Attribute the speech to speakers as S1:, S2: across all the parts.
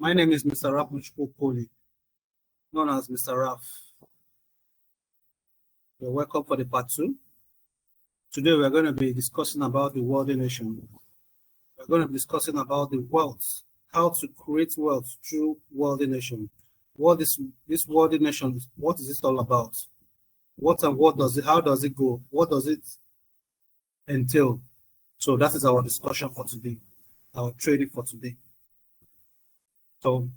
S1: My name is Mr. Raf Muchukwu, known as Mr. Raf. You're welcome for the part 2. Today we're going to be discussing about the wealthy nation. We're going to be discussing about the wealth, how to create wealth through wealthy nation. What is this wealthy nation? What is it all about? What and what does it? How does it go? What does it entail? So that is our discussion for today, our trading for today. So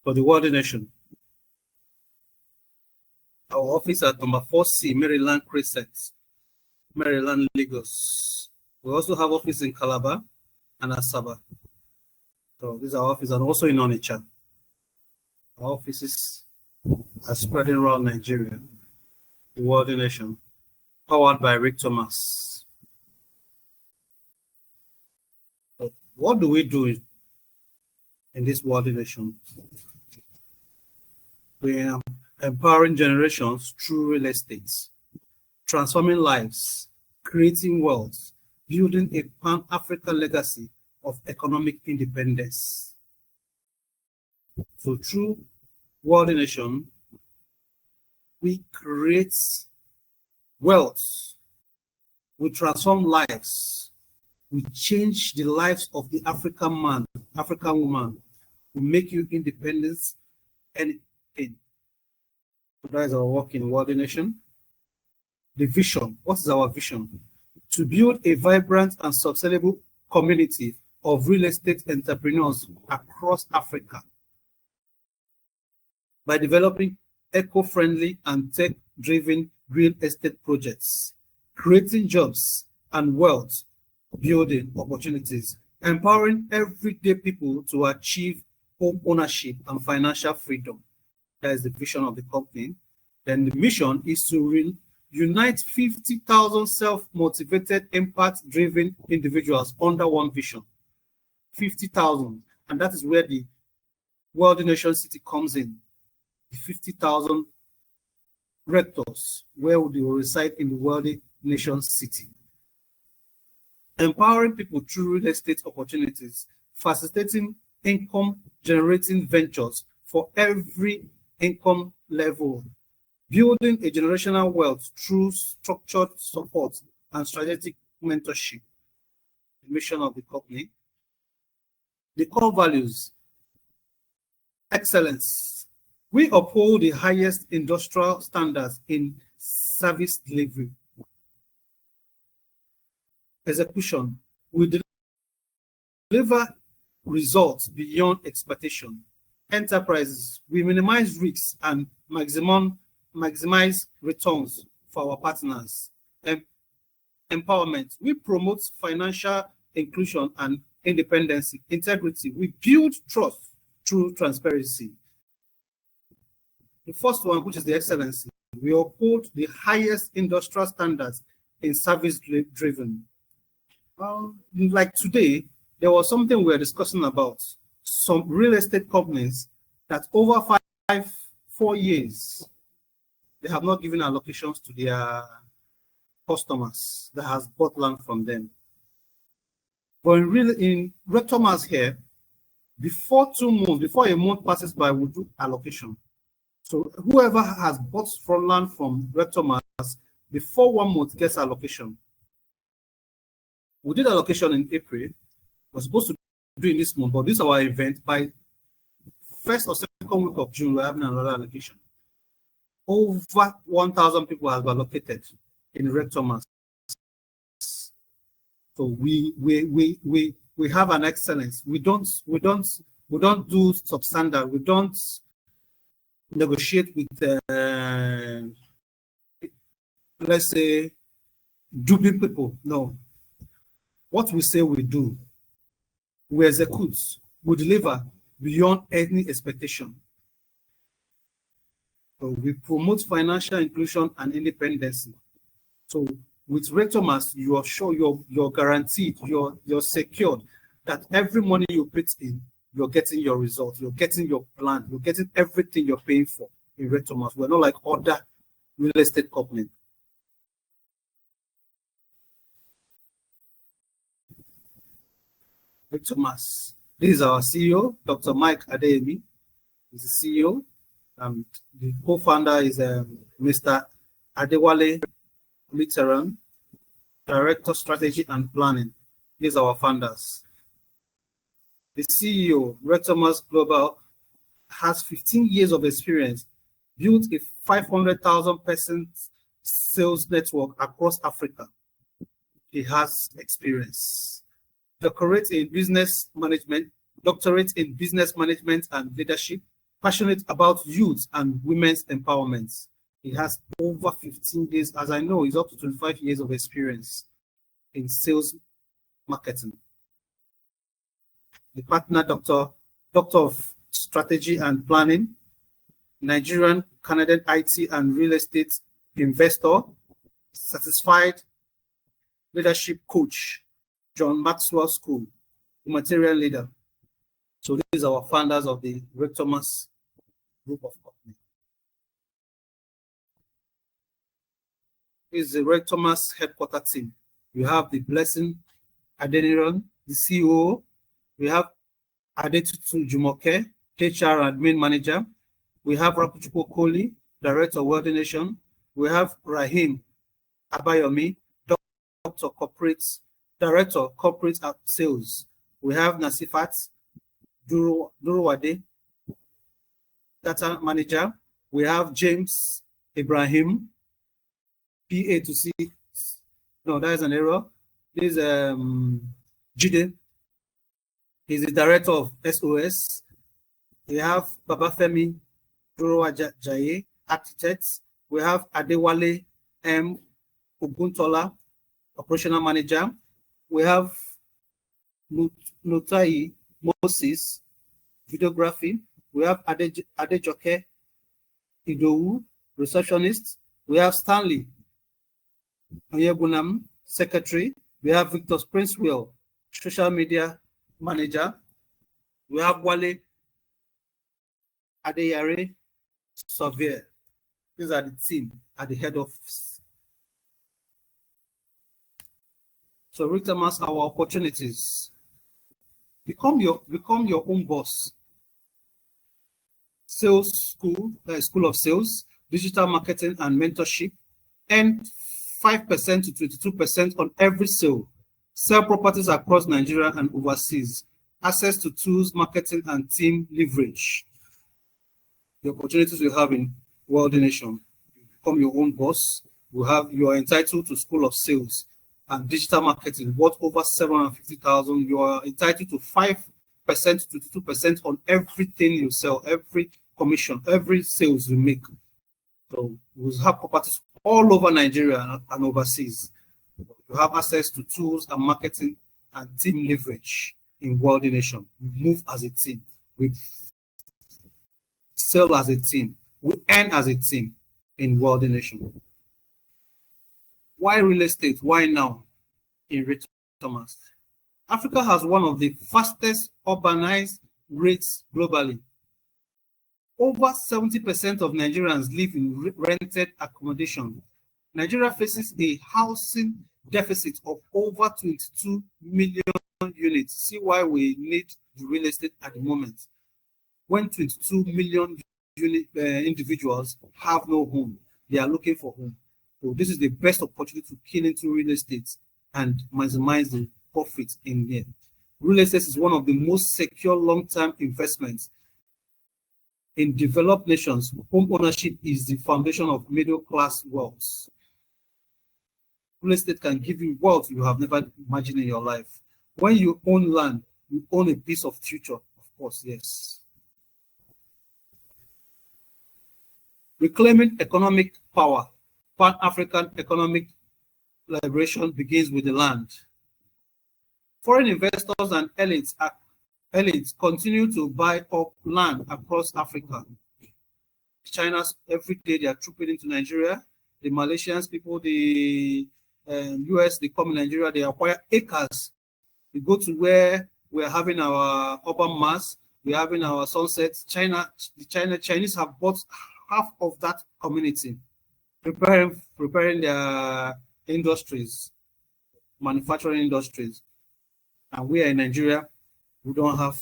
S1: for the wealthy nation, our office at number 4C, Maryland Crescent, Maryland, Lagos. We also have office in Calabar and Asaba. So these are our offices, and also in Onitsha. Our offices are spreading around Nigeria, the wealthy nation, powered by RealtorMax. So what do we do in this wealthy nation? We are empowering generations through real estate, transforming lives, creating wealth, building a Pan-African legacy of economic independence. So through wealthy nation, we create wealth, we transform lives, we change the lives of the African man, African woman, we make you independent, anything. So that is our work in wealthy nation. The vision, what is our vision? To build a vibrant and sustainable community of real estate entrepreneurs across Africa by developing eco-friendly and tech-driven real estate projects, creating jobs and wealth building opportunities, empowering everyday people to achieve home ownership and financial freedom. That is the vision of the company. Then the mission is to unite 50,000 self-motivated, impact-driven individuals under one vision. 50,000, and that is where the wealthy nation city comes in. The 50,000 rectors, where they will reside in the wealthy nation city. Empowering people through real estate opportunities, facilitating income-generating ventures for every income level, building a generational wealth through structured support and strategic mentorship. The mission of the company. The core values: excellence. We uphold the highest industrial standards in service delivery. Execution. We deliver results beyond expectation. Enterprises. We minimize risks and maximize returns for our partners. Empowerment. We promote financial inclusion and independence. Integrity. We build trust through transparency. The first one, which is the excellency, we uphold the highest industrial standards in service driven. Like today, there was something we were discussing about some real estate companies that over 4 years, they have not given allocations to their customers that has bought land from them. But in RealtorMax here, before 2 months, before a month passes by, we do allocation. So whoever has bought from land from RealtorMax before 1 month gets allocation. We did allocation in April. We're supposed to do in this month, but this is our event. By 1st or 2nd week of June, we're having another allocation. Over 1,000 people have been allocated in RealtorMax. So we have an excellence. We don't do substandard. We don't negotiate with let's say duping people. No. What we say we do, we execute, we deliver beyond any expectation. So we promote financial inclusion and independence. So with RealtorMax, you are sure you're guaranteed, you're secured that every money you put in, you're getting your results, you're getting your plan, you're getting everything you're paying for in RealtorMax. We're not like other real estate companies. RealtorMax. This is our CEO, Dr. Mike Adeyemi. He's the CEO. And the co-founder is Mr. Adewale Literan, Director Strategy and Planning. These are our founders. The CEO, RealtorMax Global, has 15 years of experience, built a 500,000 person sales network across Africa. He has experience. Doctorate in business management and leadership, passionate about youth and women's empowerment. He has over 15 years, as I know, he's up to 25 years of experience in sales marketing. The partner, Doctor of Strategy and Planning, Nigerian, Canadian IT and real estate investor, certified leadership coach, John Maxwell School, humanitarian leader. So these are our founders of the RealtorMax group of companies. This is the RealtorMax headquarter team. We have the Blessing Adeniran, the CEO. We have Adetutu Jumoke, HR admin manager. We have Rapuchuko Koli, Director of World Nation. We have Rahim Abayomi, Director of Corporate Sales. We have Nasifat Duruwade, Data Manager. We have James Ibrahim, PA to C. No, that is an error. This is Jide. He's the Director of SOS. We have Babafemi Duruwajaye, Architects. We have Adewale M. Oguntola, Operational Manager. We have Nutai Moses, Videography. We have Adejoke Idowu, Receptionist. We have Stanley Oyebunam, Secretary. We have Victor Springswell, Social Media Manager. We have Wale Adeyare, Surveyor. These are the team at the head office. So RealtorMax, our opportunities. Become your own boss. Sales school, School of Sales, digital marketing and mentorship, and 5% to 22% on every sale. Sell properties across Nigeria and overseas. Access to tools, marketing, and team leverage. The opportunities we have in World Nation. Become your own boss. You are entitled to School of Sales and digital marketing worth over 750,000. You are entitled to 5% to 22% on everything you sell, every commission, every sales you make. So we have properties all over Nigeria and overseas. You have access to tools and marketing and team leverage in World Nation. We move as a team. We sell as a team. We earn as a team in World Nation. Why real estate? Why now in RealtorMax? Africa has one of the fastest urbanized rates globally. Over 70% of Nigerians live in rented accommodation. Nigeria faces a housing deficit of over 22 million units. See why we need the real estate at the moment. When 22 million individuals have no home, they are looking for home. So this is the best opportunity to key into real estate and maximize the profit in there. Real estate is one of the most secure long-term investments in developed nations. Home ownership is the foundation of middle-class wealth. Real estate can give you wealth you have never imagined in your life. When you own land, you own a piece of future, of course, yes. Reclaiming economic power. Pan-African economic liberation begins with the land. Foreign investors and elites continue to buy up land across Africa. China's every day they are trooping into Nigeria. The Malaysians people, the US, they come in Nigeria, they acquire acres. We go to where we are having our urban mass, we're having our sunsets. Chinese have bought half of that community, preparing their industries, manufacturing industries. And we are in Nigeria, we don't have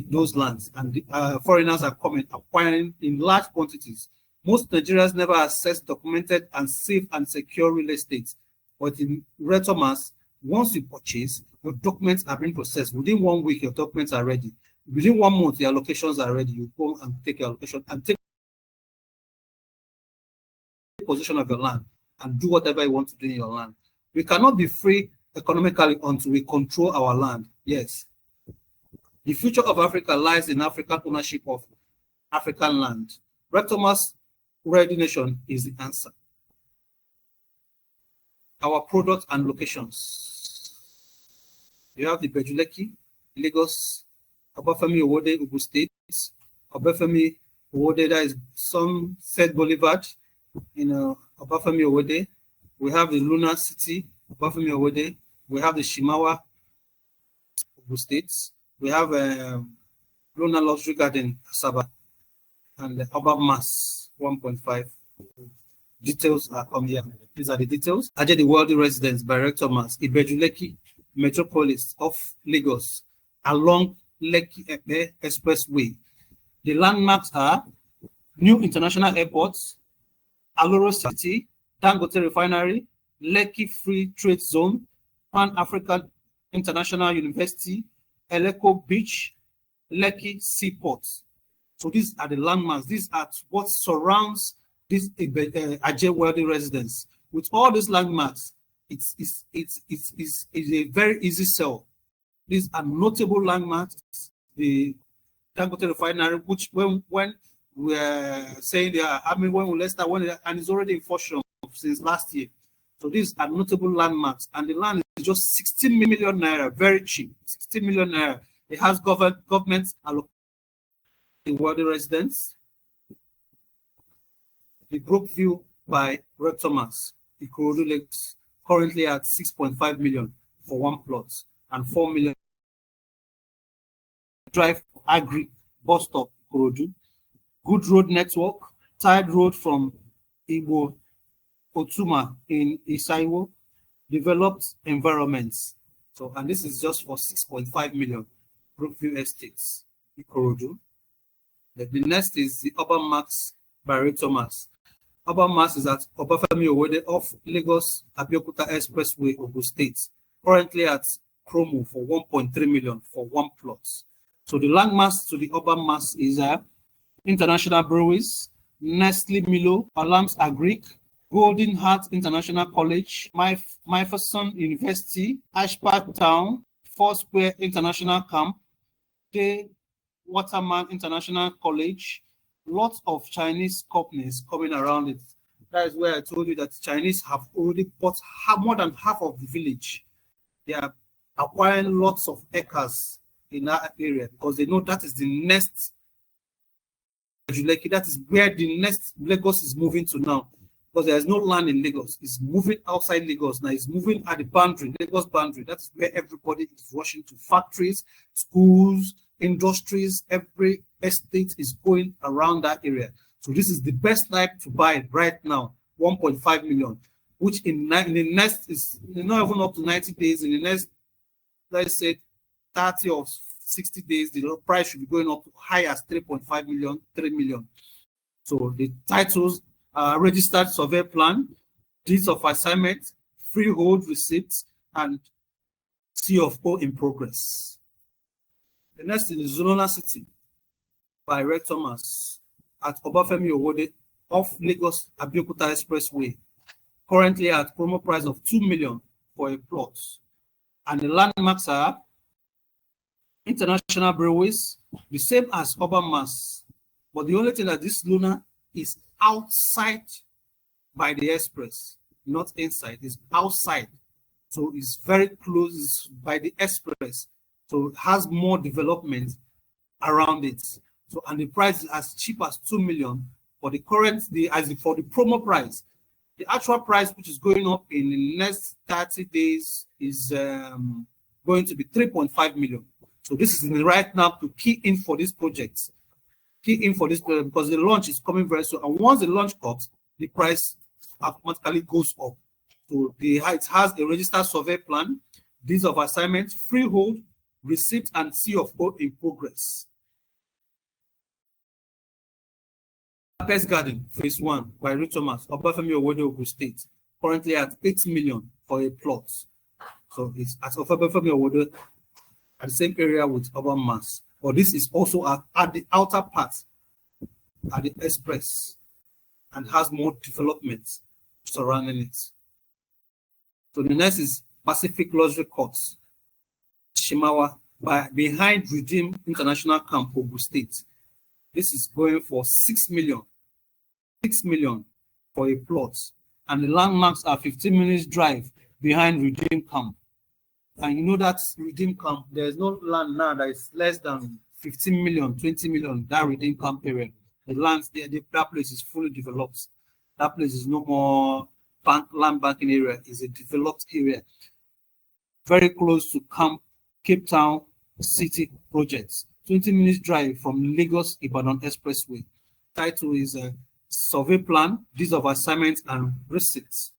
S1: those lands, and the foreigners are coming, acquiring in large quantities. Most Nigerians never access documented and safe and secure real estate, but in RealtorMax, once you purchase, your documents are being processed. Within 1 week, your documents are ready. Within 1 month, your allocations are ready. You go and take your allocation and take possession of your land and do whatever you want to do in your land. We cannot be free economically until we control our land. Yes. The future of Africa lies in African ownership of African land. RealtorMax Ready Nation is the answer. Our products and locations. You have the Bejuleki, Lagos, Obafemi Owode, Ogun State, Obafemi Owode, that is Sunset Boulevard in Obafemi Owode. We have the Lunar City, Obafemi Owode. We have the Shimawa, Ogun State. We have Lunar Luxury Garden, Asaba, and the Urban Mass 1.5. Details are on here. These are the details. Ajay the Worldly Residence by RealtorMax, Ibejuleki, Metropolis of Lagos, along Lekki Epe Expressway. The landmarks are New International Airports, Aloro City, Dangote Refinery, Lekki Free Trade Zone, Pan-African International University, Eleko Beach, Lekki Seaport. So these are the landmarks. These are what surrounds this Ajay Worldly Residence. With all these landmarks, it's a very easy sell. These are notable landmarks. The Dangote Refinery, which when we're saying they are, I mean, when we let's start, and it's already in function since last year. So these are notable landmarks, and the land is just 16 million naira, very cheap. 16 million naira. It has government allocated the Worldly Residence. The Brookview by RealtorMax, Ikorodu Lakes, currently at 6.5 million for one plot and 4 million. Drive Agri bus stop, Ikorodu. Good road network, tied road from Igbo Otuma in Isaiwo, developed environments. So, and this is just for 6.5 million. Brookview Estates, Ikorodu. The next is the Urban Max by RealtorMax. Urban Max is at Obafemi Owode off Lagos Abeokuta Expressway, Ogun State, currently at promo for 1.3 million for one plot. So the landmass to the Urban Max is International Breweries, Nestle Milo, Alams Agric, Golden Heart International College, Myferson University, Ashpad Town, Foursquare International Camp, Day Waterman International College, lots of Chinese companies coming around it. That is where I told you that the Chinese have already bought more than half of the village. They are acquiring lots of acres in that area because they know that is the next, that is where the next Lagos is moving to now. Because there is no land in Lagos. It's moving outside Lagos now. It's moving at the boundary, Lagos boundary. That's where everybody is rushing to. Factories, schools, industries, every estate is going around that area. So this is the best time to buy it right now, 1.5 million, which in the next is not even up to 90 days. In the next, let's say 30 or 60 days, the price should be going up to high as 3.5 million, 3 million. So the titles are registered survey plan, deeds of assignment, freehold receipts, and C of O in progress. The next is Lunar City by RealtorMax at Obafemi Owode off Lagos Abeokuta Expressway, currently at promo price of 2 million for a plot. And the landmarks are International Breweries, the same as Urban Max, but the only thing that this Lunar is outside by the express, not inside, it's outside. So it's very close by the express. So it has more development around it. So, and the price is as cheap as 2 million for the current, for the promo price. The actual price, which is going up in the next 30 days, is going to be 3.5 million. So this is the right now to key in for this project. Key in for this project because the launch is coming very soon. And once the launch comes, the price automatically goes up. So it has a registered survey plan, deeds of assignment, freehold, receipt and CFO in progress. Pest Garden, Phase 1 by RealtorMax, Obafemi Owode, Ogun State, currently at 8 million for a plot. So it's at Obafemi Owode, at the same area with Urban Mass. But this is also at the outer part, at the express, and has more development surrounding it. So the next is Pacific Luxury Courts, Shimawa, behind Redeem International Camp, Ogun State. This is going for 6 million. 6 million for a plot. And the landmarks are 15 minutes drive behind Redeem Camp. And you know that Redeem Camp, there's no land now that is less than 15 million, 20 million, that Redeem Camp area. The lands there, that place is fully developed. That place is no more land banking area, is a developed area. Very close to Cape Town City projects. 20 minutes drive from Lagos Ibadan Expressway. Title is Survey Plan, Deeds of Assignment and Receipts.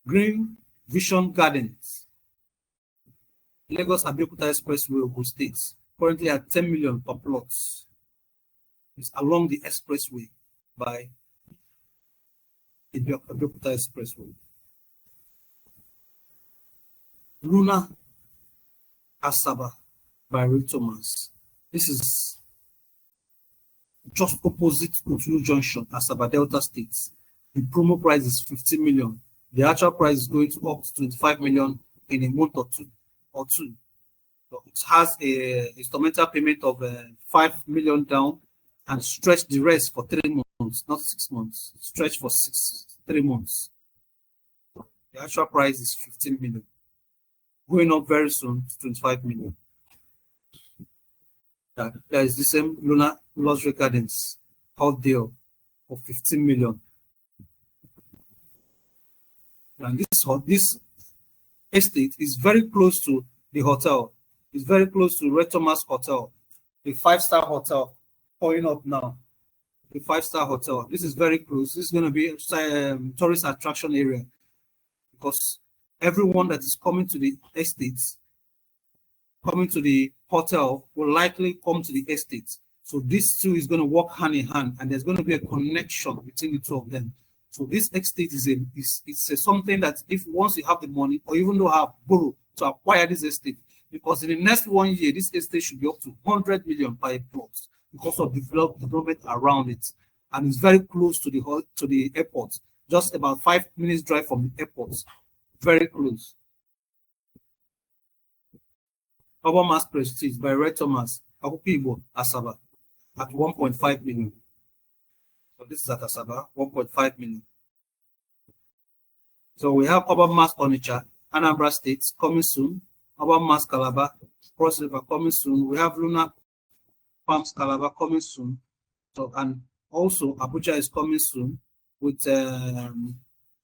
S1: Green Vision Gardens, Lagos Abeokuta Expressway, Ogun State, currently at 10 million per plot. It's along the expressway by Abeokuta Expressway. Luna Asaba by RealtorMax. This is just opposite Utulu Junction, Asaba, Delta State. The promo price is 15 million. The actual price is going to up to 25 million in a month or two. So it has a instrumental payment of 5 million down and stretch the rest for 3 months, not 6 months. Stretch for 3 months. The actual price is 15 million. Going up very soon to 25 million. There is the same Luna Luxury Gardens out there for 15 million. And this estate is very close to the hotel. It's very close to RealtorMax Hotel, the 5-star hotel, going up now. The 5-star hotel. This is very close. This is going to be a tourist attraction area because everyone that is coming to the estates, coming to the hotel, will likely come to the estates. So this two is going to work hand in hand, and there's going to be a connection between the two of them. So this estate is something that if once you have the money, or even though have borrow to acquire this estate, because in the next 1 year, this estate should be up to 100 million per plot because of development around it, and it's very close to the airport, just about 5 minutes drive from the airport, very close. Urban Mass Prestige by RealtorMax, Akupibo, Asaba, at 1.5 million. So this is at Asaba, 1.5 million. So we have Urban Mass Onitsha, Anambra State coming soon. Urban Mass Calabar, Cross River coming soon. We have Luna Farms Calabar coming soon. So and also Abuja is coming soon with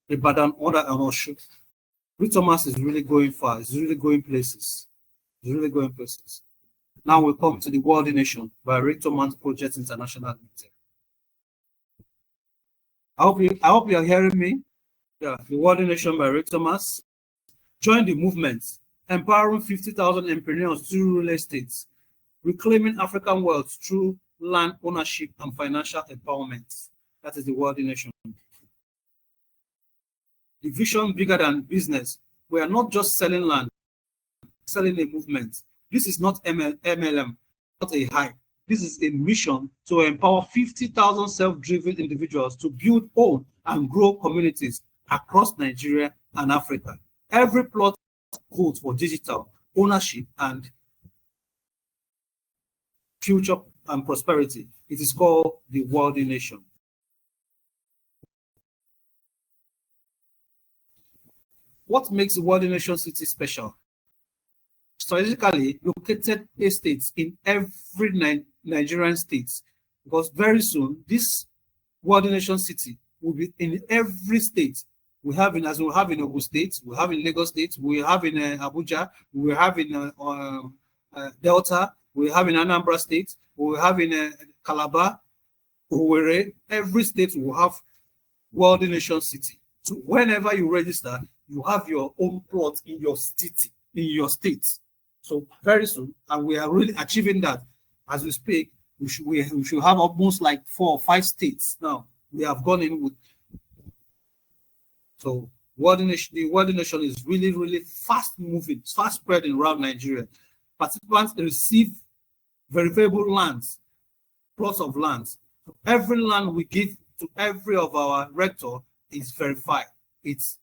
S1: Ibadan Order and Oshu. RealtorMax is really going far. It's really going places. It's really going places. Now we come to the World Nation by RealtorMax Projects International Limited. I hope you are hearing me. Yeah, the World Nation by RealtorMax. Join the movement, empowering 50,000 entrepreneurs through real estate, reclaiming African wealth through land ownership and financial empowerment. That is the World Nation. The vision bigger than business. We are not just selling land, selling a movement. This is not MLM, not a hype. This is a mission to empower 50,000 self-driven individuals to build, own, and grow communities across Nigeria and Africa. Every plot codes for digital ownership and future and prosperity. It is called the World Nation. What makes the World Nation City special? Strategically located estates in every Nigerian state, because very soon this World Nation City will be in every state. We have in, as we have in Ogun State, we have in Lagos State, we have in Abuja, we have in Delta, we have in Anambra State, we have in Calabar, Owerri. Every state will have World Nation City. So whenever you register, you have your own plot in your state. So very soon, and we are really achieving that as we speak. We should have almost like 4 or 5 states now. We have gone in with. So the World Nation is really, really fast moving, fast spreading around Nigeria. Participants receive verifiable lands, plots of lands. Every land we give to every of our rector is verified. It's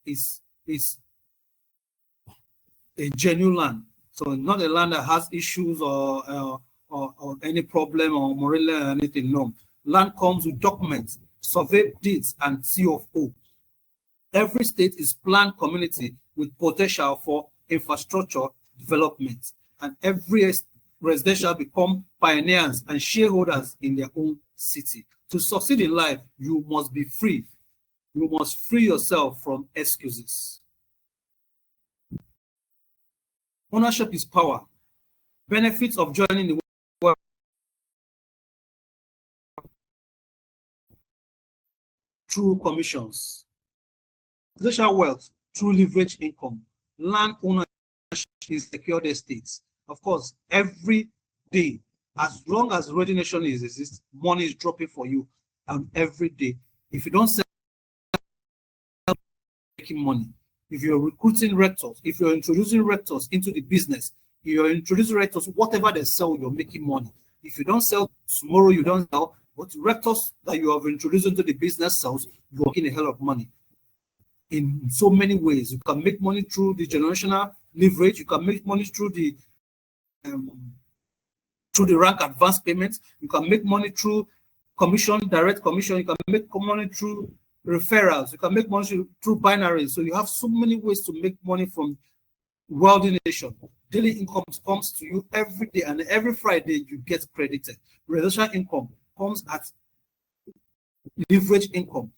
S1: a genuine land. So not a land that has issues or any problem or morale or anything. No. Land comes with documents, survey deeds, and CFO. Every state is planned community with potential for infrastructure development, and every residential become pioneers and shareholders in their own city. To succeed in life, you must be free. You must free yourself from excuses. Ownership is power. Benefits of joining the world through commissions. Social wealth through leverage income. Land ownership is secured estates. Of course, every day, as long as Ready Nation exists, money is dropping for you. And every day, if you don't sell, making money. If you're recruiting rectors, if you're introducing rectors into the business, if you're introducing rectors, whatever they sell, you're making money. If you don't sell tomorrow, you don't sell. But rectors that you have introduced into the business sells, you're making a hell of money. In so many ways, you can make money through the generational leverage. You can make money through the rank advance payments. You can make money through commission, direct commission. You can make money through referrals. You can make money through binaries. So you have so many ways to make money from World Nation. Daily income comes to you every day, and every Friday you get credited. Residential income comes at leverage income.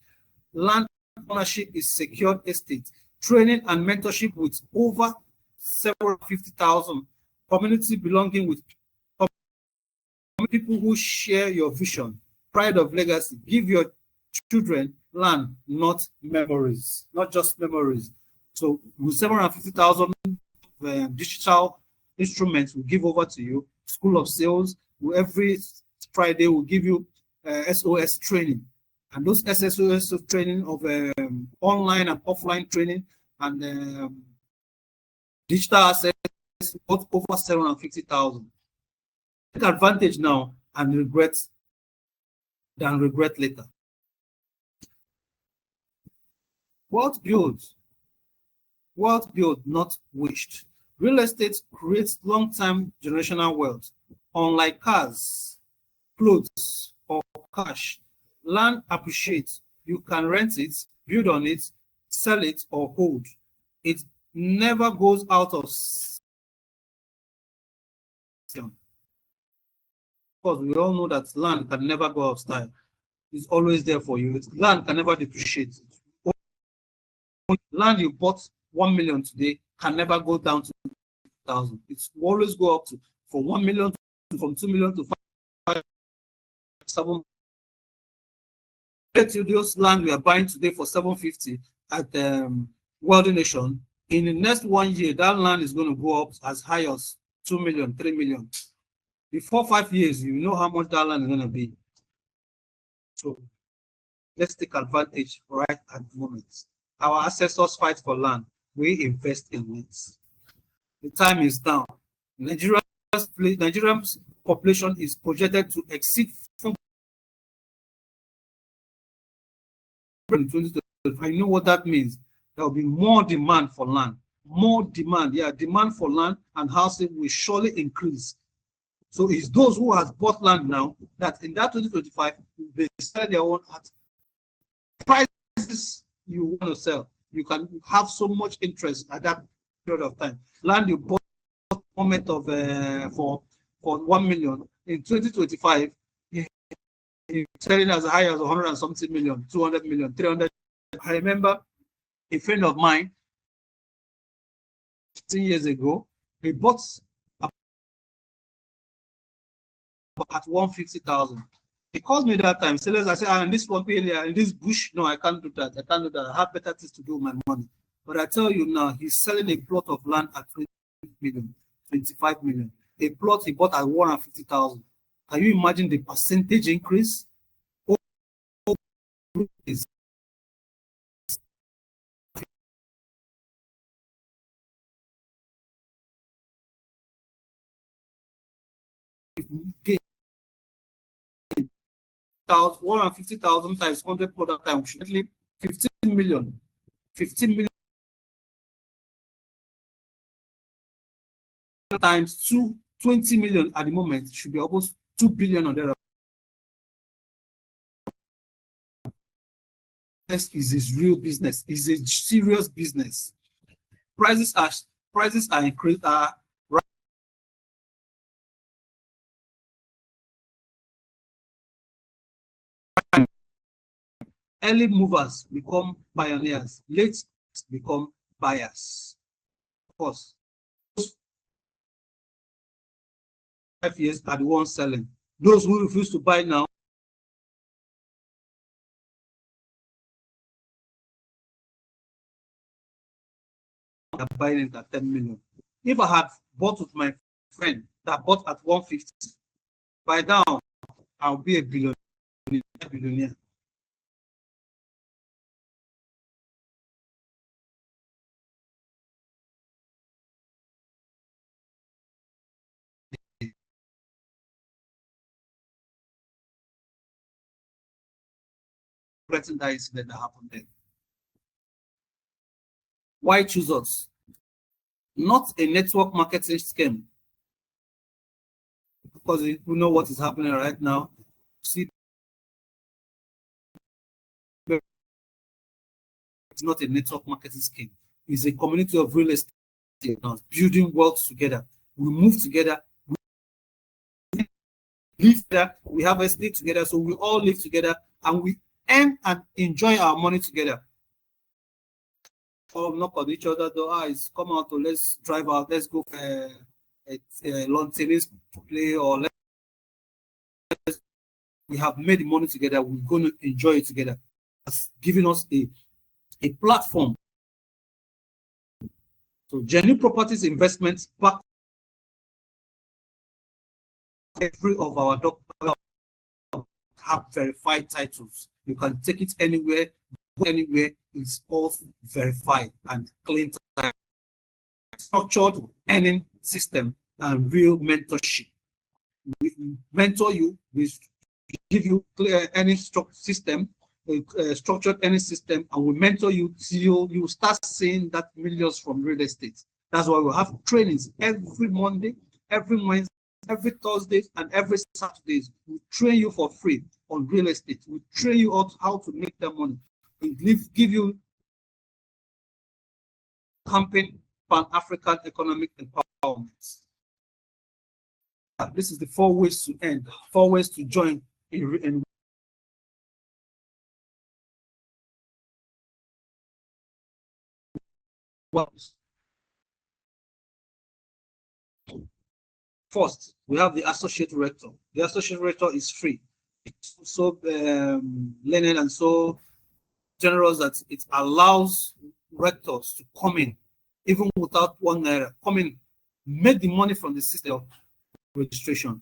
S1: Land ownership is secured estate. Training and mentorship with over 750,000 community belonging with people who share your vision. Pride of legacy. Give your children land, not memories, not just memories. So with 750,000 digital instruments we give over to you. School of Sales, every Friday will give you SOS training, and those SOS training of online and offline training and digital assets worth over 750,000. Take advantage now and regret later. Wealth builds, not wished. Real estate creates long-term generational wealth. Unlike cars, clothes, or cash, land appreciates. You can rent it, build on it, sell it, or hold. It never goes out of style. Of course, we all know that land can never go out of style. It's always there for you. Land can never depreciate. Land you bought 1 million today can never go down to 1,000. It's always go up to from 1 million, from 2 million to 5, 7. Those land we are buying today for 750 at World Nation. In the next 1 year, that land is going to go up as high as 2 million, 3 million. Before 5 years, you know how much that land is going to be. So let's take advantage right at the moment. Our ancestors fight for land. We invest in it. The time is down. Nigeria's population is projected to exceed 4 in 2025. I know what that means. There will be more demand for land. More demand. Yeah, demand for land and housing will surely increase. So it's those who have bought land now that in that 2025 they sell their own at prices you want to sell. You can have so much interest at that period of time. Land you bought moment of for 1 million in 2025, you're selling as high as 100 and something million, 200 million, 300. I remember a friend of mine 15 years ago, he bought at 150,000. He calls me that time. Sellers, I say, in this one area, in this bush, no, I can't do that. I can't do that. I have better things to do with my money. But I tell you now, he's selling a plot of land at 20 million, 25 million. A plot he bought at 150,000. Can you imagine the percentage increase? Is $150,000 times 100 for that time, should be 15 million. 15 million times 20 million at the moment should be almost 2 billion on there. This is his real business. It's a serious business. Prices are increased. Early movers become pioneers. Late become buyers. Of course, 5 years are the ones selling. Those who refuse to buy now are buying it at 10 million. If I had bought with my friend that bought at 150, by now I'll be a billionaire. That incident that happened then. Why choose us? Not a network marketing scheme. Because we know what is happening right now. See, it's not a network marketing scheme. It's a community of real estate building wealth together. We move together. We live together. We have a estate together. So we all live together and we earn and enjoy our money together. Or knock on each other door. It's come out. So let's drive out. Let's go for a lawn tennis play, or we have made the money together. We're going to enjoy it together. It's giving us a platform. So genuine properties investments back every of our doctors have verified titles. You can take it anywhere, go anywhere. It's all verified and clean, structured earning system and real mentorship. We mentor you. We give you clear earning system, structured earning system, and we mentor you till you start seeing that millions from real estate. That's why we have trainings every Monday, every Wednesday, every Thursday, and every Saturdays. We train you for free on real estate. We train you on how to make that money. We give you campaign Pan-African economic empowerment. This is the 4 ways to end, 4 ways to join in First, we have the associate rector. The associate rector is free. It's so lenient and so generous that it allows rectors to come in, even without 1 naira, come in, make the money from the system of registration.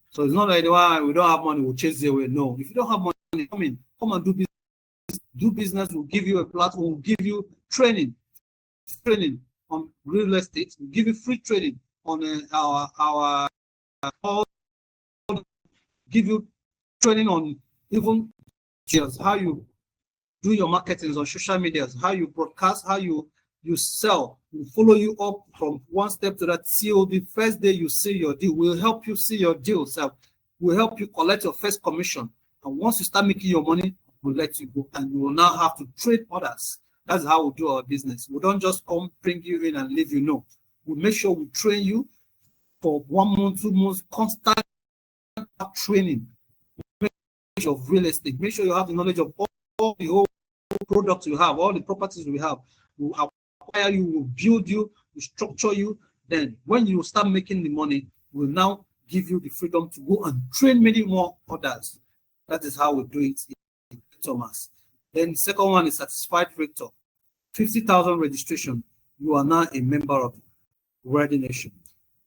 S1: So it's not like we don't have money, we'll chase the away. No, if you don't have money, come and do business. Do business, we'll give you a platform, we'll give you training on real estate, we'll give you free training on our give you training on even how you do your marketing on social media, how you broadcast, how you sell. We'll follow you up from one step to that till the first day you see your deal. We'll help you see your deal. So we'll help you collect your first commission. And once you start making your money, we'll let you go. And you will now have to trade others. That's how we do our business. We don't just come, bring you in and leave you. No. We make sure we train you for 1 month, 2 months, constant training. Make sure of real estate. Make sure you have the knowledge of all the whole products you have, all the properties we have. We'll acquire you, we'll build you, we'll structure you. Then when you start making the money, we'll now give you the freedom to go and train many more others. That is how we do it in Thomas. Then the second one is satisfied rector. 50,000 registration. You are now a member of Ready Nation.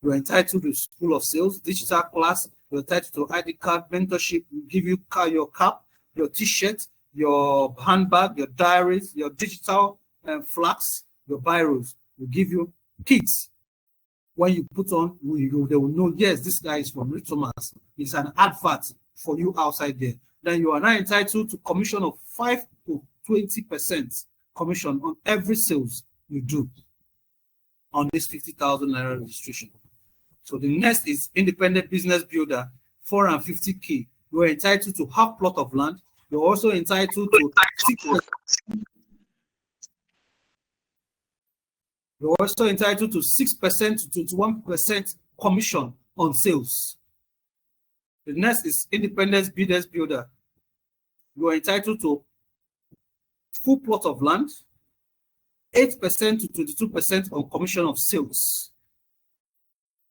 S1: You are entitled to School of Sales, digital class. You're entitled to ID card, mentorship. We give you your cap, your T-shirt, your handbag, your diaries, your digital flags, your biros. We give you kits. When you put on, they will know, yes, this guy is from RealtorMax. It's an advert for you outside there. Then you are now entitled to commission of 5 to 20% commission on every sales you do on this 50,000 naira registration. So the next is independent business builder, 450K. You are entitled to half plot of land. You're also entitled to 6%. You're also entitled to 6% to 21% commission on sales. The next is independent business builder. You are entitled to full plot of land, 8% to 22% on commission of sales.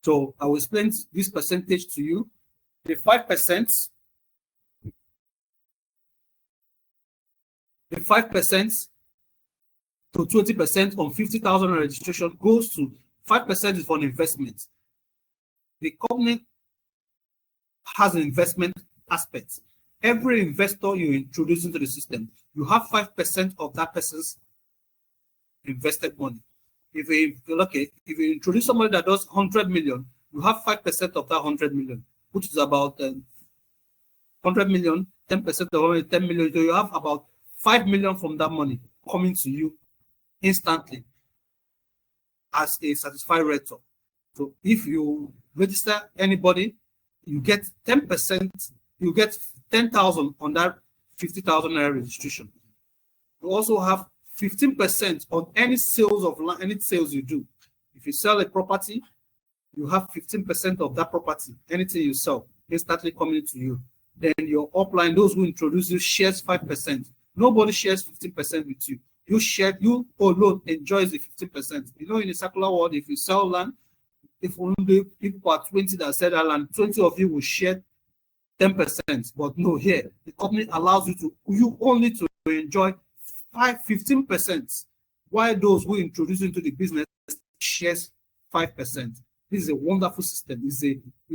S1: So I will explain this percentage to you. The 5%, to 20% on 50,000 registration goes to 5% is for an investment. The company has an investment aspect. Every investor you introduce into the system, you have 5% of that person's invested money. If you introduce somebody that does 100 million, you have 5% of that 100 million, which is about 100 million, 10% of 10 million. So you have about 5 million from that money coming to you instantly as a satisfied rector. So if you register anybody, you get 10%, you get 10,000 on that 50,000 naira registration. You also have 15% on any sales of land, any sales you do. If you sell a property, you have 15% of that property. Anything you sell instantly coming to you. Then your upline, those who introduce you, shares 5%. Nobody shares 15% with you. You alone enjoys the 15%. You know, in the circular world, if you sell land, if only people are 20 that sell that land, 20 of you will share 10%. But no, here the company allows you only to enjoy 15%, while those who introduce into the business shares 5%. This is a wonderful system. It's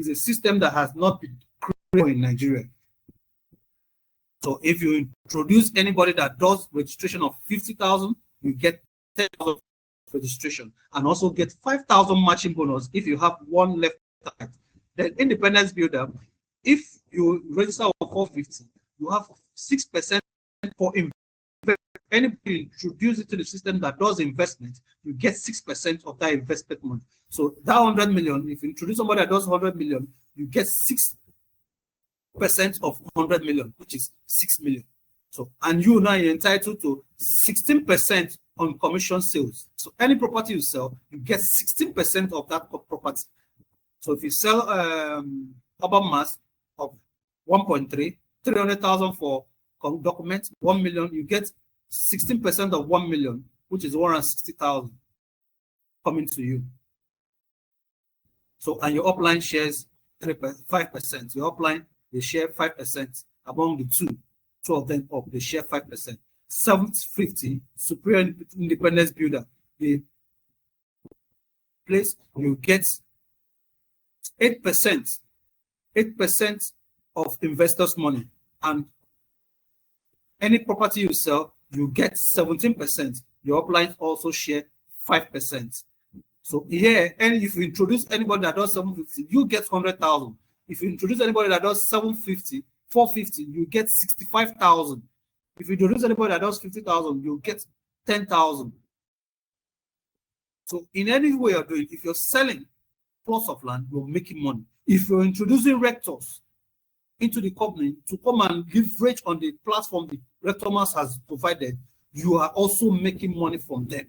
S1: a system that has not been created in Nigeria. So if you introduce anybody that does registration of 50,000, you get 10,000 registration and also get 5,000 matching bonus if you have one left. Then independence builder, if you register for 450, you have 6% for investment. Anybody introduce it to the system that does investment, you get 6% of that investment money. So that 100 million, if you introduce somebody that does 100 million, you get 6% of 100 million, which is 6 million. So, and you now are entitled to 16% on commission sales. So any property you sell, you get 16% of that property. So if you sell urban mass of 1.3, 300,000 for documents, 1 million, you get 16% of 1 million, which is 160,000 coming to you. So, and your upline shares 5%. Your upline, they share 5% among the two of them up, they share 5%. 750 superior independence builder, the place you get 8% of investors' money, and any property you sell, you get 17%. Your upline also share 5%. So here, and if you introduce anybody that does 750, you get 100,000. If you introduce anybody that does 750, 450, you get 65,000. If you introduce anybody that does 50,000, you get 10,000. So in any way you're doing, if you're selling plots of land, you're making money. If you're introducing rectors into the company to come and leverage on the platform the RealtorMax has provided, you are also making money from them.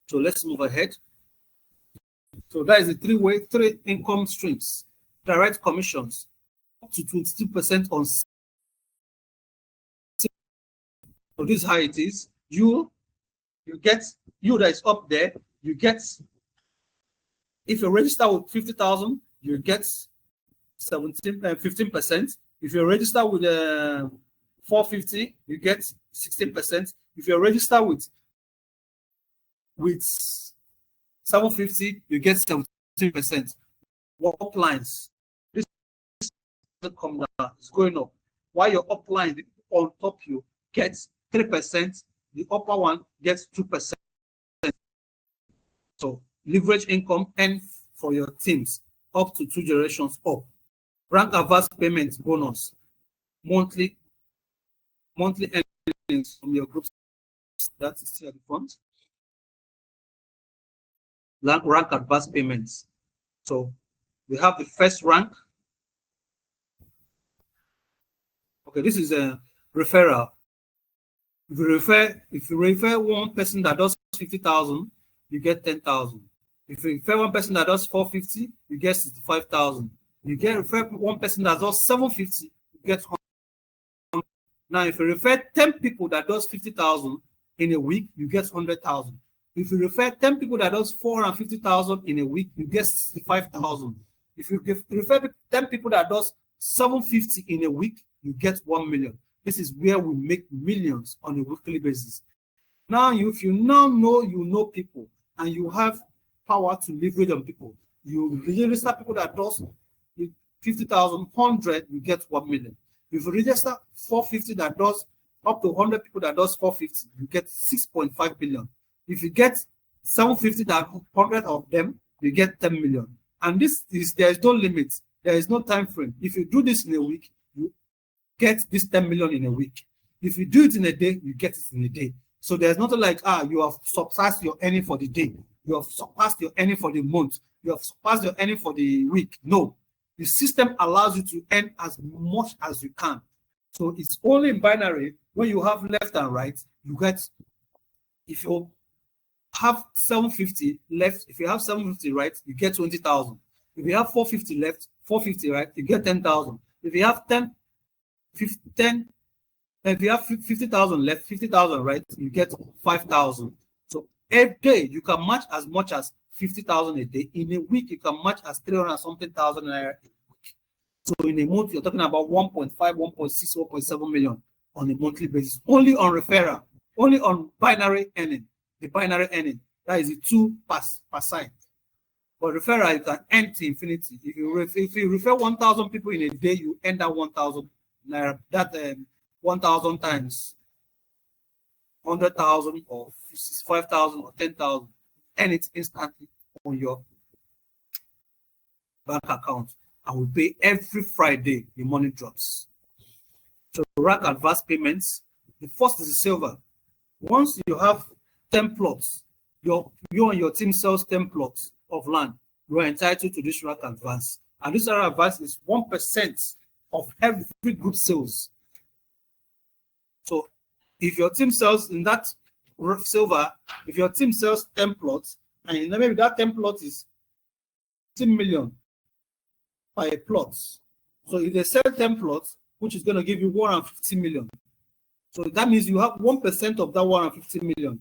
S1: So let's move ahead. So that is the three income streams. Direct commissions up to 22% on. So this is how it is. You get, you that is up there, you get, if you register with 50,000, you get 15%. If you register with 450, you get 16%. If you register with 750, you get 17%. What uplines? This come down, it's going up. While your upline on top you gets 3%, the upper one gets 2%. So leverage income and for your teams up to 2 generations up. Rank advance payments bonus, monthly earnings from your groups. That is still at the front. Rank advance payments. So we have the first rank. Okay, this is a referral. If you refer one person that does 50,000, you get 10,000. If you refer one person that does 450, you get 65,000. You refer one person that does 750, you get 100. Now, if you refer 10 people that does 50,000 in a week, you get 100,000. If you refer 10 people that does 450,000 in a week, you get 65,000. If you refer 10 people that does 750 in a week, you get 1 million. This is where we make millions on a weekly basis. Now, if you now know people and you have power to leverage on people, you register people that does 50,000, 100, you get 1 million. If you register 450 that does up to 100 people that does 450, you get 6.5 billion. If you get 750 that 100 of them, you get 10 million. And there is no limit. There is no time frame. If you do this in a week, you get this 10 million in a week. If you do it in a day, you get it in a day. So there's nothing like, you have surpassed your earning for the day. You have surpassed your earning for the month. You have surpassed your earning for the week. No. The system allows you to earn as much as you can. So it's only in binary when you have left and right, you get, if you have 750 left, if you have 750 right, you get 20,000. If you have 450 left, 450 right, you get 10,000. If you have 50,000 left, 50,000 right, you get 5,000. So every day you can match as much as 50,000 a day. In a week, you can match as 300 something thousand naira a week. So in a month, you're talking about 1.5, 1.6, 1.7 million on a monthly basis. Only on referral, only on binary earning. The binary earning, that is the 2 per side. But referral, you can earn to infinity. If you refer 1,000 people in a day, you earn that 1,000 naira. That 1,000 times 100,000 or 65,000 or 10,000. Earn it instantly on your bank account, and we pay every Friday. The money drops. So rank advance payments. The first is the silver. Once you have 10 plots, you and your team sells 10 plots of land, you are entitled to this rank advance. And this rank advance is 1% of every group sales. So if your team sells in that silver, if your team sells 10 plots, and maybe that 10 plots is 10 million per plot. So if they sell 10 plots, which is going to give you 150 million. So that means you have 1% of that 150 million.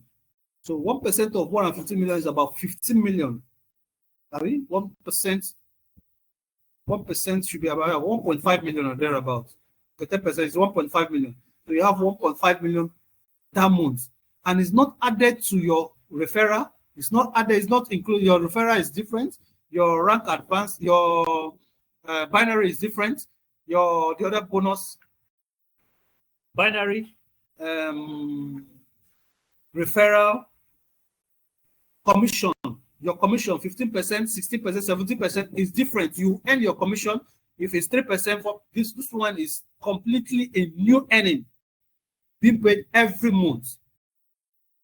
S1: So 1% of 150 million is about 15 million. I mean, 1% should be about 1.5 million or thereabouts. The 10% is 1.5 million. So you have 1.5 million that month. And it's not added to your referral. It's not added, it's not included. Your referral is different. Your rank advance, your binary is different. The other bonus, binary, referral, commission. Your commission, 15%, 16%, 17% is different. You earn your commission. If it's 3%, for this one is completely a new earning being paid every month.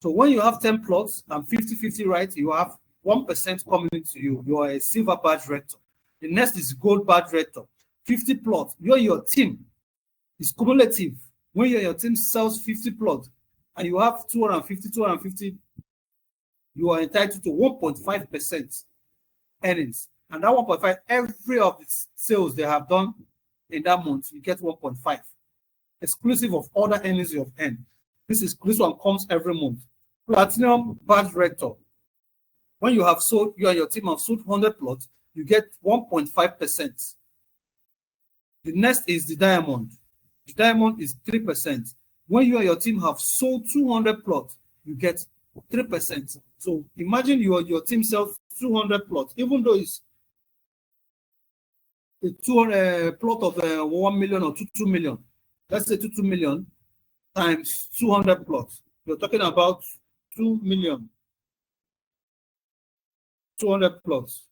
S1: So when you have 10 plots and 50-50 right, you have 1% coming into you. You are a silver badge rector. The next is gold badge rector. 50 plots. Your team is cumulative. When your team sells 50 plots and you have 250, you are entitled to 1.5% earnings. And that 1.5, every of the sales they have done in that month, you get 1.5, exclusive of other earnings you have earned. This one comes every month. Platinum badge rector. When you have sold, you and your team have sold 100 plots, you get 1.5%. The next is the diamond. The diamond is 3%. When you and your team have sold 200 plots, you get 3%. So imagine your team sells 200 plots, even though it's a 200 plot of 1 million or 2 million. Let's say 2 million times 200 plots. You're talking about 2 million. 200 plots.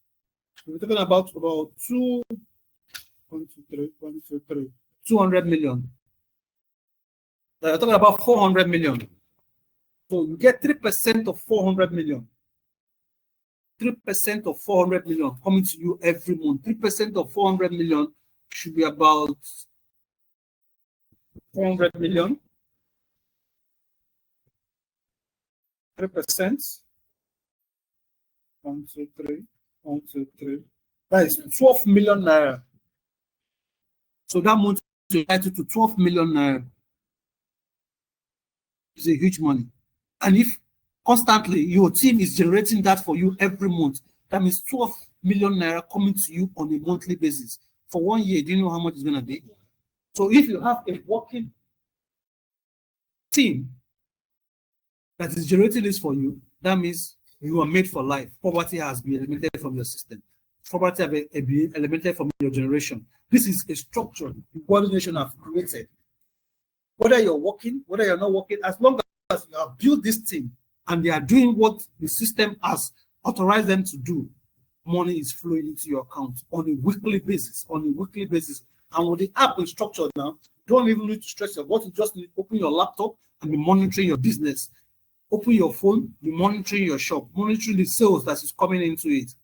S1: We're talking about 200 million. You're talking about 400 million. So you get 3% of 400 million. 3% of 400 million coming to you every month. 3% of 400 million should be about 400 million. 3%. 1, 2, 3. 1, 2, 3. That is 12 million naira. So that month is entitled to 12 million naira. It's a huge money. And if constantly your team is generating that for you every month, that means 12 million naira coming to you on a monthly basis. For 1 year, do you know how much it's going to be? So if you have a working team that is generating this for you, that means you are made for life. Poverty has been eliminated from your system. Poverty has been eliminated from your generation. This is a structure the world nation have created. Whether you're working, whether you're not working, as long as you have built this team and they are doing what the system has authorized them to do, money is flowing into your account on a weekly basis. And with the app is structured now, don't even need to stress your what. You just need to open your laptop and be monitoring your business. Open your phone, be monitoring your shop, monitoring the sales that is coming into it.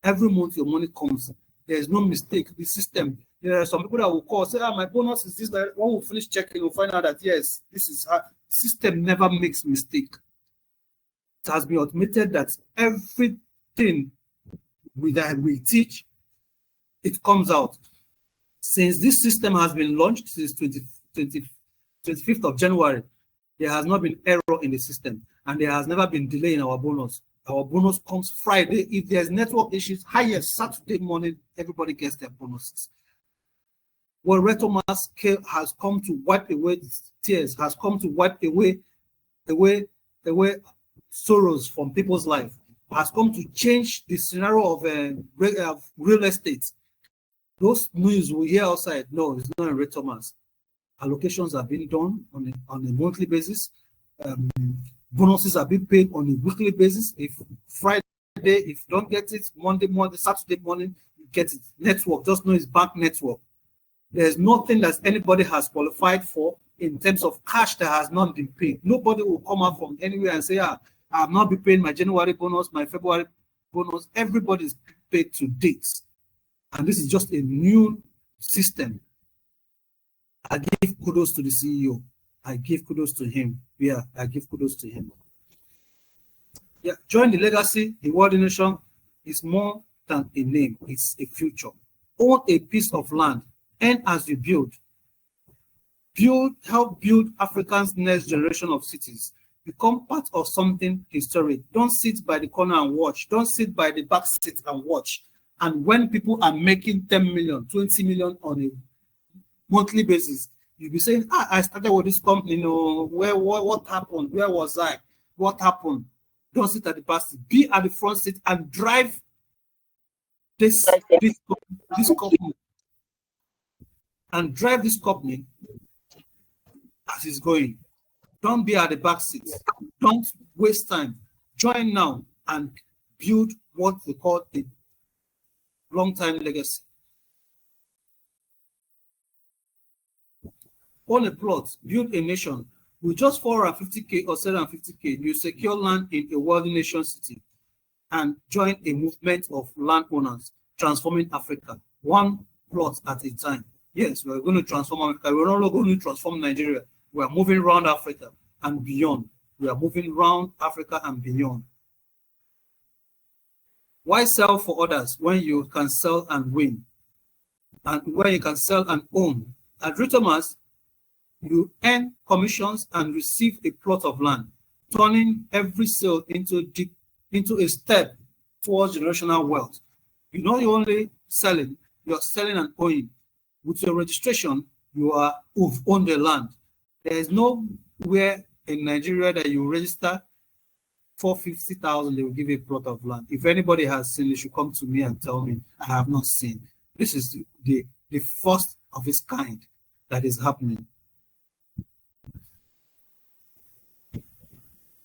S1: Every month your money comes. There is no mistake. The system. There are some people that will call, say, my bonus is this. That when we finish checking, we'll find out that yes, this is our system never makes mistake. It has been automated that everything we teach, it comes out. Since this system has been launched since 25th of January, there has not been error in the system, and there has never been delay in our bonus. Our bonus comes Friday. If there's network issues, highest Saturday morning, everybody gets their bonuses. Well, RealtorMax has come to wipe away tears, has come to wipe away sorrows from people's life, has come to change the scenario of real estate. Those news we hear outside, no, it's not in RealtorMax. Allocations are being done on a monthly basis. Bonuses are being paid on a weekly basis. If Friday, if you don't get it, Monday morning, Saturday morning, you get it. Network, just know it's bank network. There's nothing that anybody has qualified for in terms of cash that has not been paid. Nobody will come out from anywhere and say, I'll not be paying my January bonus, my February bonus. Everybody's paid to dates. And this is just a new system. I give kudos to the CEO. I give kudos to him. Yeah, I give kudos to him. Yeah, join the legacy. The world nation is more than a name. It's a future. Own a piece of land. And as you build, help build Africa's next generation of cities. Become part of something historic. Don't sit by the corner and watch. Don't sit by the back seat and watch. And when people are making 10 million, 20 million on a monthly basis, you'll be saying, I started with this company, what happened? Where was I? What happened? Don't sit at the back seat. Be at the front seat and drive this company. And drive this company as it's going. Don't be at the back seat. Don't waste time. Join now and build what they call a long-time legacy. Own a plot, build a nation. With just 450K or 750K, you secure land in a wealthy nation city and join a movement of landowners transforming Africa, one plot at a time. Yes, we're going to transform Africa. We're not going to transform Nigeria. We are moving around Africa and beyond. We are moving around Africa and beyond. Why sell for others when you can sell and win? And when you can sell and own? At RealtorMax, you earn commissions and receive a plot of land, turning every sale into a step towards generational wealth. You're not only selling, you're selling and owning. With your registration, you are own the land. There is nowhere in Nigeria that you register for 50,000, they will give you a plot of land. If anybody has seen, they should come to me and tell me. I have not seen. This is the first of its kind that is happening.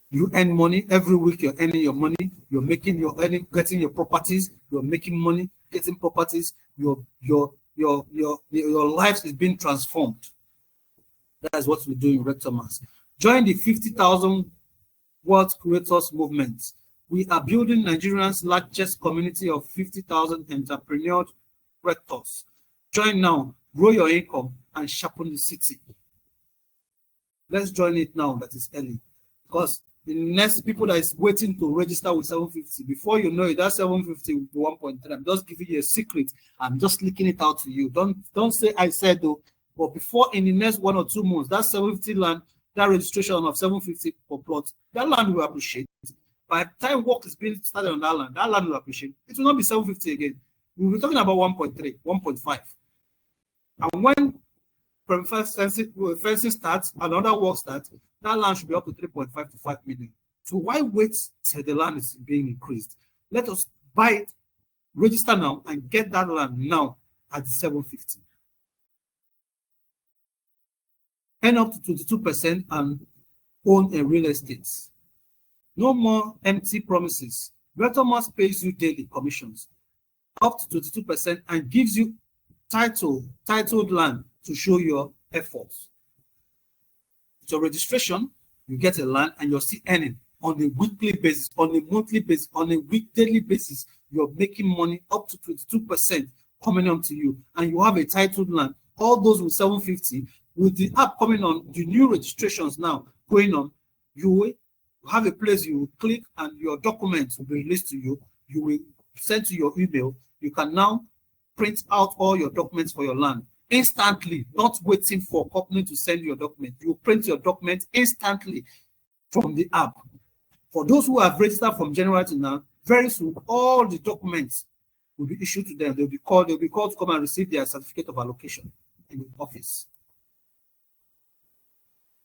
S1: You earn money every week. You're earning your money. You're getting your properties. You're making money, getting properties. Your life is being transformed. That is what we do in RealtorMax. Join the 50,000 World Creators Movement. We are building Nigerians' largest community of 50,000 entrepreneur realtors. Join now, grow your income, and sharpen the city. Let's join it now. That is early, because the next people that is waiting to register with 750, before you know it, that 750 will be 1.3. I'm just giving you a secret. I'm just leaking it out to you. Don't say I said though. But before, in the next 1 or 2 months, that 750 land, that registration of 750 per plot, that land will appreciate. By the time work is being started on that land will appreciate. It will not be 750 again. We'll be talking about 1.3, 1.5. And when fencing starts, another work starts, that land should be up to 3.5 to 5 million. So why wait till the land is being increased? Let us buy it, register now, and get that land now at 750. Earn up to 22% and own a real estate. No more empty promises. RealtorMax pays you daily commissions up to 22% and gives you titled land to show your efforts. With your registration, you get a land and you're still earning on a weekly basis, on a monthly basis, on a daily basis. You're making money up to 22% coming on to you, and you have a titled land. All those with 750. With the app coming on, the new registrations now going on, you will have a place you will click and your documents will be released to you. You will send to your email. You can now print out all your documents for your land instantly, not waiting for a company to send you your document. You print your document instantly from the app. For those who have registered from January to now, very soon, all the documents will be issued to them. They'll be called to come and receive their certificate of allocation in the office.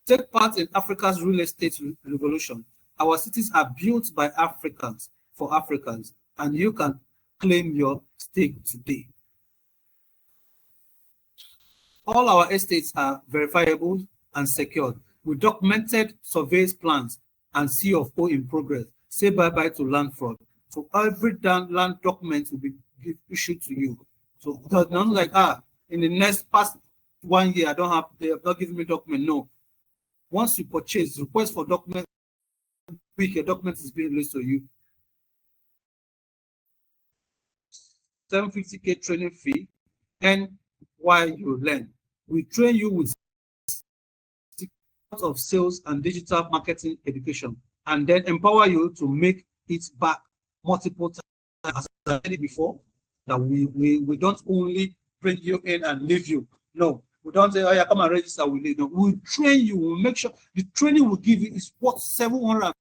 S1: Take part in Africa's real estate revolution. Our cities are built by Africans for Africans, and you can claim your stake today. All our estates are verifiable and secured with documented surveys plans and C of O in progress. Say bye-bye to land fraud. So every land document will be issued to you. So it's not like, in the past 1 year, they have not given me document. No. Once you purchase, request for document, a document is being released to you. 750K training fee, and while you learn, we train you with of sales and digital marketing education, and then empower you to make it back multiple times. As I said before, that we don't only bring you in and leave you. No. We don't say, oh yeah, come and register, we leave. No, we'll train you, we'll make sure the training we'll give you is worth 700.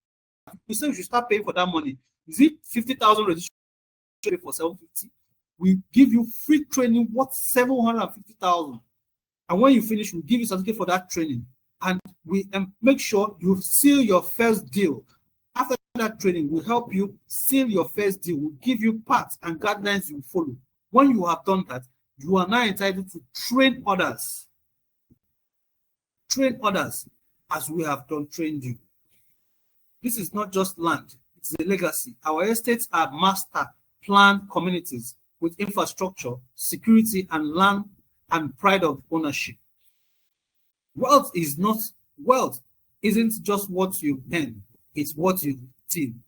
S1: You say you should start paying for that money. Is it 50,000 registration for 750? We give you free training worth 750,000. And when you finish, we'll give you a certificate for that training. And we make sure you seal your first deal. After that training, we'll help you seal your first deal. We'll give you paths and guidelines you follow. When you have done that, you are now entitled to train others. Train others as we have trained you. This is not just land, it's a legacy. Our estates are master planned communities with infrastructure, security, and land and pride of ownership. Wealth isn't just what you earn, it's what you team.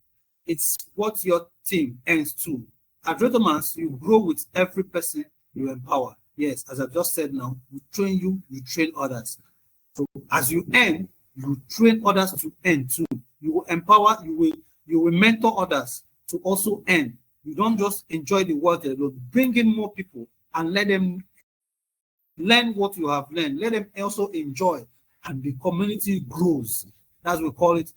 S1: It's what your team earns too. At RealtorMax, you grow with every person you empower. Yes, as I've just said now, we train you, you train others. So as you earn, you train others to earn too. You will empower, you will mentor others to also earn. You don't just enjoy the work alone. Bring in more people and let them learn what you have learned. Let them also enjoy, and the community grows. That's what we call it,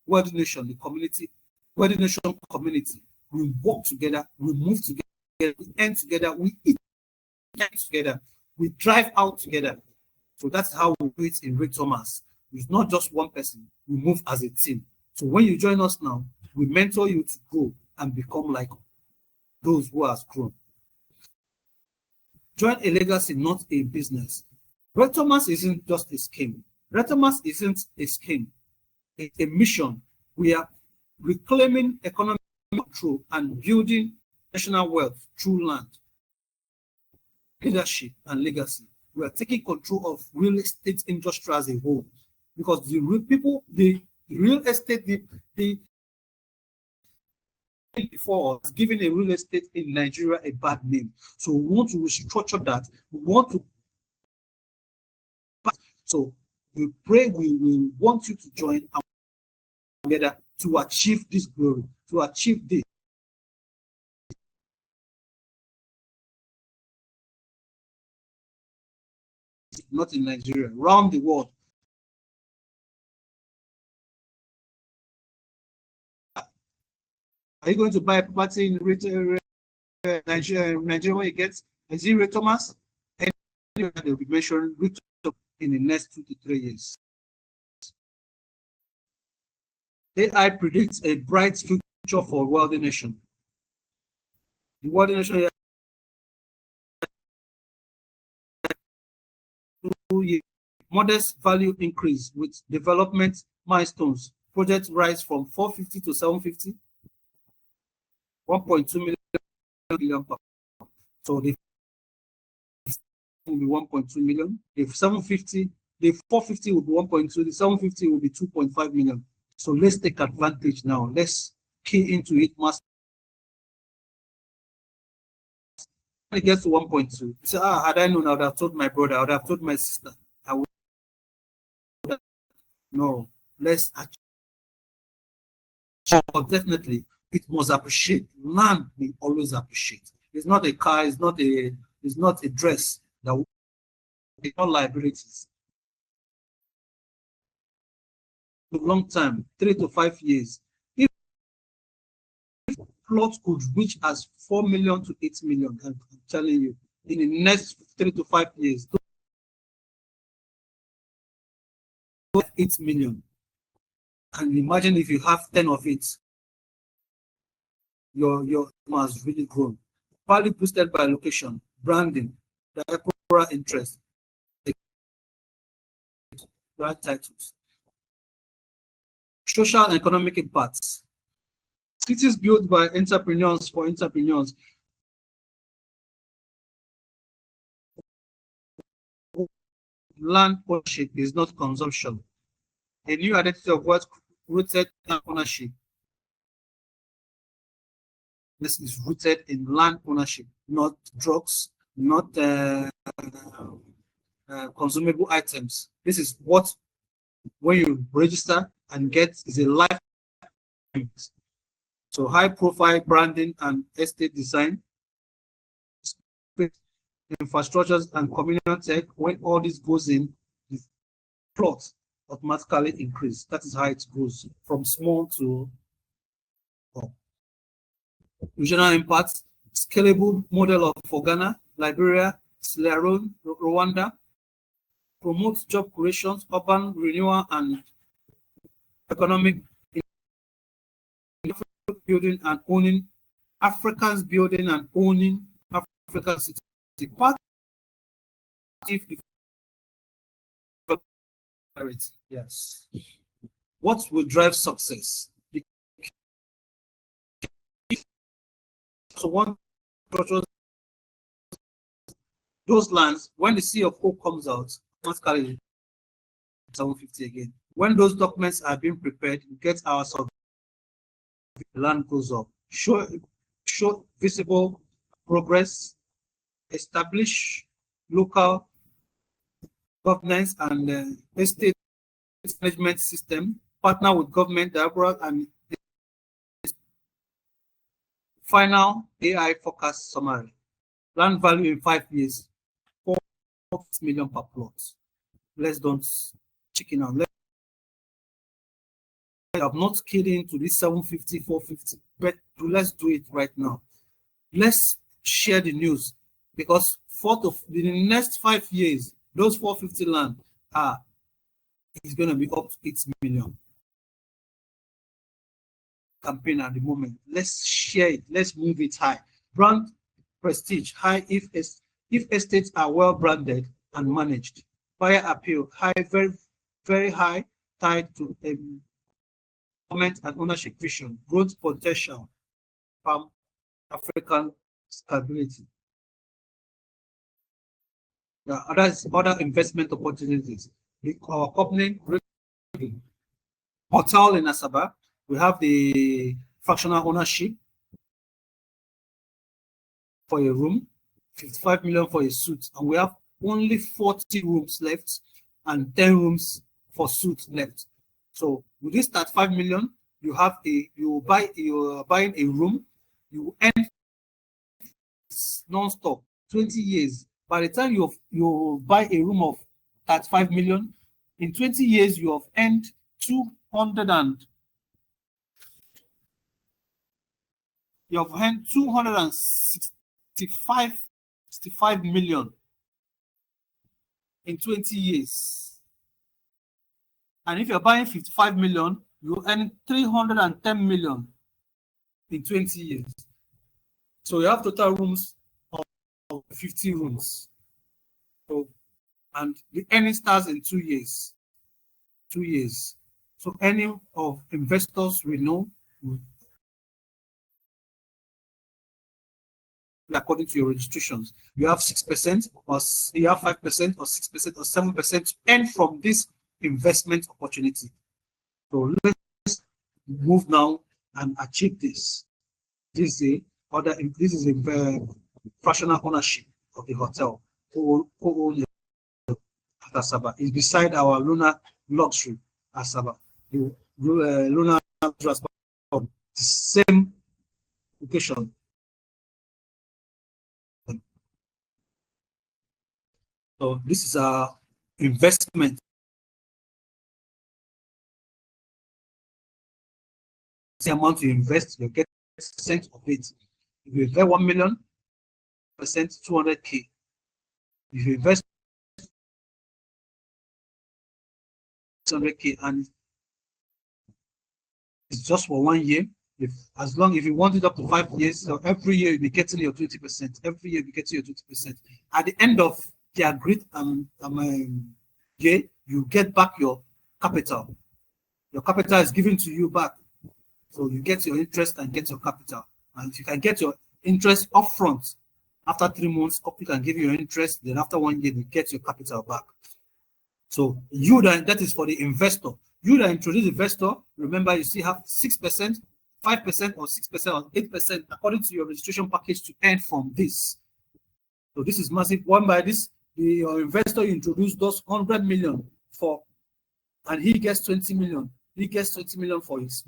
S1: Wealthy Nation, the community, Wealthy Nation community. We work together, we move together, we earn together, we eat together. We drive out together. So that's how we do it in RealtorMax. It's not just one person. We move as a team. So when you join us now, we mentor you to grow and become like those who have grown. Join a legacy, not a business. RealtorMax isn't just a scheme. RealtorMax isn't a scheme. It's a mission. We are reclaiming economic control and building national wealth through land, leadership, and legacy. We are taking control of real estate industry as a whole, because the real estate, the before us giving a real estate in Nigeria a bad name. So we want to restructure that. We want to. So we pray we want you to join together to achieve this glory, to achieve this. Not in Nigeria, around the world. Are you going to buy a property in Nigeria when you get a RealtorMax? And they will be mentioned in the next 2 to 3 years. AI predicts a bright future for wealthy nation. The wealthy nation modest value increase with development milestones. Projects rise from 450 to 750, 1.2 million. So the will be 1.2 million. If 750, the 450 will be 1.2, the 750 will be 2.5 million. So let's take advantage now. Let's key into it. When it gets to 1.2, say, had I known, I would have told my brother, I would have told my sister. I would. No, let's actually. Definitely, it must appreciate. Land we always appreciate. It's not a car. It's not a dress. That it's not liabilities. A long time, 3 to 5 years. If plots could reach as 4 million to 8 million, I'm telling you, in the next 3 to 5 years, 8 million. And imagine if you have 10 of it, your has really grown. Value boosted by location, branding, diaspora interest, brand titles. Social and economic impacts. Cities built by entrepreneurs for entrepreneurs. Land ownership is not consumption. A new identity of wealth rooted in ownership. This is rooted in land ownership, not drugs, not consumable items. This is what, when you register and get, is a life. So high profile branding and estate design, infrastructures and communal tech. When all this goes in, the plots automatically increase. That is how it goes from small to regional impacts. Scalable model of Ghana, Liberia, Sierra Leone, Rwanda. Promotes job creations, urban renewal, and economic building and owning. Africans building and owning African cities. Yes. What will drive success? So one, those lands, when the Sea of Hope comes out, automatically 750 again. When those documents are being prepared, we get our survey, the land goes up. Show visible progress, establish local governance and estate management system, partner with government, diaspora, and final AI forecast summary. Land value in 5 years, 4 million per plot. Let's don't chicken out. I'm not kidding to this 750, 450, but let's do it right now. Let's share the news, because in the next 5 years, those 450 land is going to be up to 8 million. Campaign at the moment. Let's share it. Let's move it high. Brand prestige high if estates are well branded and managed. Buyer appeal high, very very high, tied to government and ownership vision. Growth potential, African stability. Other investment opportunities. Our company hotel in Asaba. We have the fractional ownership for a room, 55 million for a suite, and we have only 40 rooms left and 10 rooms for suite left. So with this 5 million, you're buying a room, you earn non-stop 20 years. By the time you buy a room of 35 million, in 20 years you have earned 265 million in 20 years. And if you're buying 55 million, you earn 310 million in 20 years. So you have total rooms of 50 rooms. So, and the earning starts in 2 years. 2 years. So any of investors we know, according to your registrations, you have 6%, or you have 5%, or 6%, or 7% to earn from this investment opportunity. So let's move now and achieve this. This is a fractional ownership of the hotel. Co-owned at Asaba. It's beside our Lunar Luxury Asaba. The Lunar Luxury Asaba, the same location. So this is our investment. The amount you invest, you get % of it. If you invest 1 million, percent 200K. If you invest 200K and it's just for 1 year, if you want it up to 5 years, so every year you'll be getting your 20%. Every year you'll be getting your 20%. At the end of the agreed year, you get back your capital. Your capital is given to you back. So you get your interest and get your capital. And if you can get your interest upfront, after 3 months, company can give you your interest. Then after 1 year, you get your capital back. So that is for the investor. You that introduce investor, remember you still have 6%, 5%, or 6%, or 8% according to your registration package to earn from this. So this is massive. One by this, your investor introduced those 100 million for, and he gets 20 million. He gets 20 million for his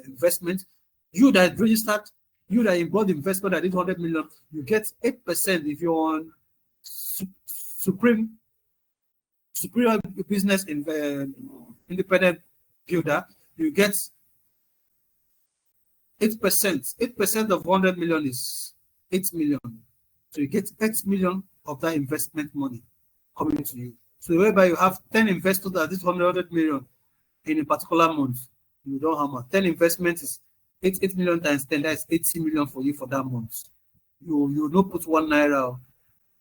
S1: investment. You that registered, you that involved investment that did 100 million, you get 8% if you're on superior business independent builder. You get 8%. 8% of 100 million is 8 million. So you get 8 million of that investment money coming to you. So whereby you have 10 investors that did 100 million in a particular month, you don't have much. 10 investments is 8 million times 10, that's 80 million for you for that month. You don't put 1 naira,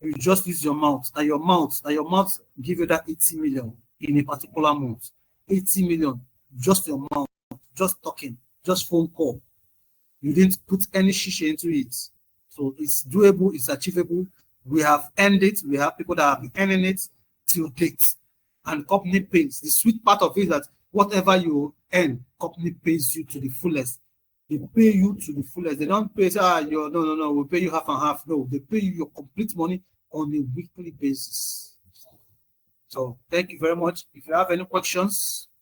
S1: you just use your mouth, and your mouth give you that 80 million in a particular month. 80 million, just your mouth, just talking, just phone call. You didn't put any shisha into it. So it's doable, it's achievable. We have earned it. We have people that have been earning it till date. And company pays. The sweet part of it is that whatever you earn, company pays you to the fullest. They pay you to the fullest. They don't pay, no, we'll pay you half and half. No, they pay you your complete money on a weekly basis. So thank you very much. If you have any questions,